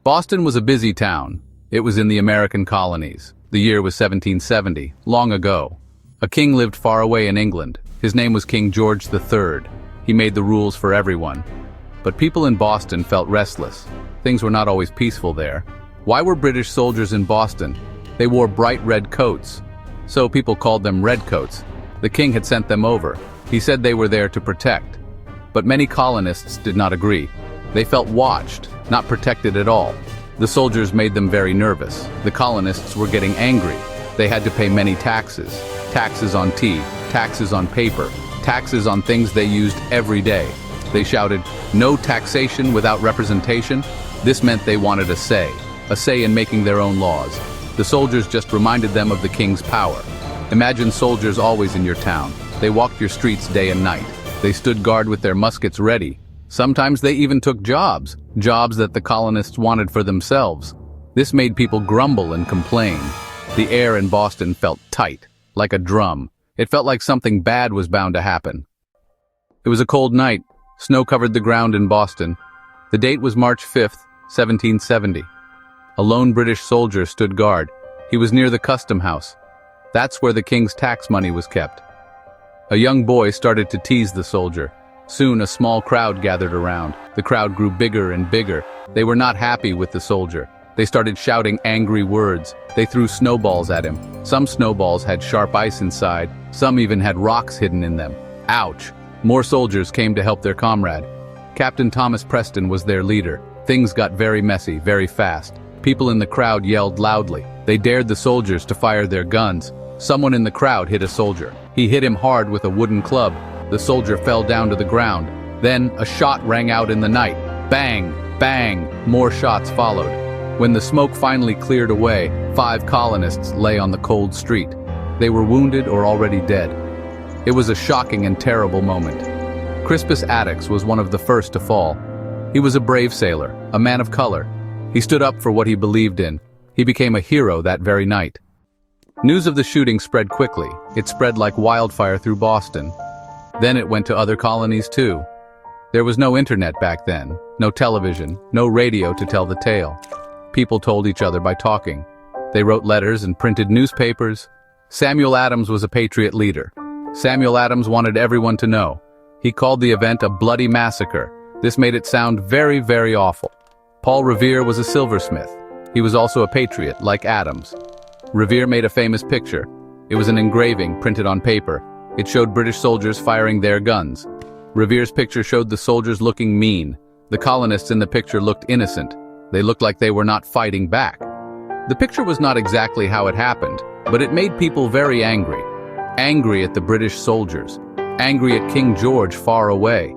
Boston was a busy town. It was in the American colonies. The year was 1770, long ago. A king lived far away in England. His name was King George III. He made the rules for everyone. But people in Boston felt restless. Things were not always peaceful there. Why were British soldiers in Boston? They wore bright red coats. So people called them redcoats. The king had sent them over. He said they were there to protect. But many colonists did not agree. They felt watched, not protected at all. The soldiers made them very nervous. The colonists were getting angry. They had to pay many taxes. Taxes on tea, taxes on paper, taxes on things they used every day. They shouted, "No taxation without representation." This meant they wanted a say in making their own laws. The soldiers just reminded them of the king's power. Imagine soldiers always in your town. They walked your streets day and night. They stood guard with their muskets ready. Sometimes they even took jobs that the colonists wanted for themselves. This made people grumble and complain. The air in Boston felt tight, like a drum. It felt like something bad was bound to happen. It was a cold night. Snow covered the ground in Boston. The date was March 5th, 1770. A lone British soldier stood guard. He was near the custom house. That's where the king's tax money was kept. A young boy started to tease the soldier. Soon a small crowd gathered around. The crowd grew bigger and bigger. They were not happy with the soldier. They started shouting angry words. They threw snowballs at him. Some snowballs had sharp ice inside. Some even had rocks hidden in them. Ouch! More soldiers came to help their comrade. Captain Thomas Preston was their leader. Things got very messy, very fast. People in the crowd yelled loudly. They dared the soldiers to fire their guns. Someone in the crowd hit a soldier. He hit him hard with a wooden club. The soldier fell down to the ground. Then a shot rang out in the night. Bang! Bang! More shots followed. When the smoke finally cleared away, 5 colonists lay on the cold street. They were wounded or already dead. It was a shocking and terrible moment. Crispus Attucks was one of the first to fall. He was a brave sailor, a man of color. He stood up for what he believed in. He became a hero that very night. News of the shooting spread quickly. It spread like wildfire through Boston. Then it went to other colonies too. There was no internet back then, no television, no radio to tell the tale. People told each other by talking. They wrote letters and printed newspapers. Samuel Adams was a patriot leader. Samuel Adams wanted everyone to know. He called the event a bloody massacre. This made it sound very, very awful. Paul Revere was a silversmith. He was also a patriot, like Adams. Revere made a famous picture. It was an engraving printed on paper. It showed British soldiers firing their guns. Revere's picture showed the soldiers looking mean. The colonists in the picture looked innocent. They looked like they were not fighting back. The picture was not exactly how it happened, but it made people very angry. Angry at the British soldiers. Angry at King George far away.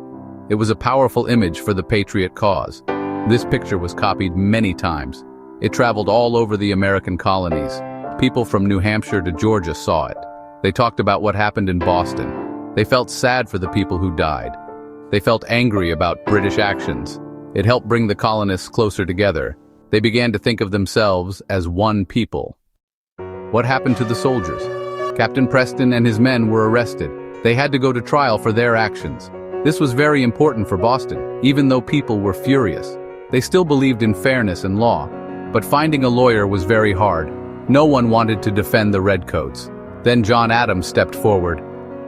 It was a powerful image for the patriot cause. This picture was copied many times. It traveled all over the American colonies. People from New Hampshire to Georgia saw it. They talked about what happened in Boston. They felt sad for the people who died. They felt angry about British actions. It helped bring the colonists closer together. They began to think of themselves as one people. What happened to the soldiers? Captain Preston and his men were arrested. They had to go to trial for their actions. This was very important for Boston, even though people were furious. They still believed in fairness and law, but finding a lawyer was very hard. No one wanted to defend the redcoats. Then John Adams stepped forward.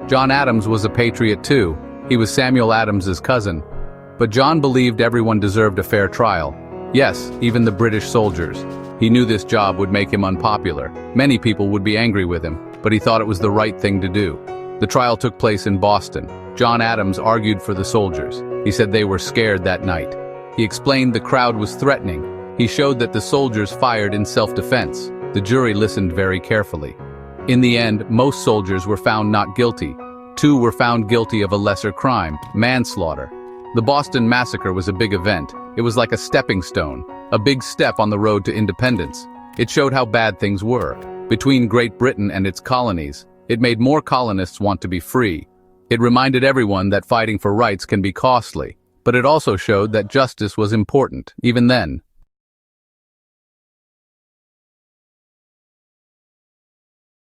John Adams was a patriot too. He was Samuel Adams's cousin. But John believed everyone deserved a fair trial. Yes, even the British soldiers. He knew this job would make him unpopular. Many people would be angry with him, but he thought it was the right thing to do. The trial took place in Boston. John Adams argued for the soldiers. He said they were scared that night. He explained the crowd was threatening. He showed that the soldiers fired in self-defense. The jury listened very carefully. In the end, most soldiers were found not guilty. 2 were found guilty of a lesser crime, manslaughter. The Boston Massacre was a big event. It was like a stepping stone, a big step on the road to independence. It showed how bad things were. Between Great Britain and its colonies, it made more colonists want to be free. It reminded everyone that fighting for rights can be costly, but it also showed that justice was important, even then.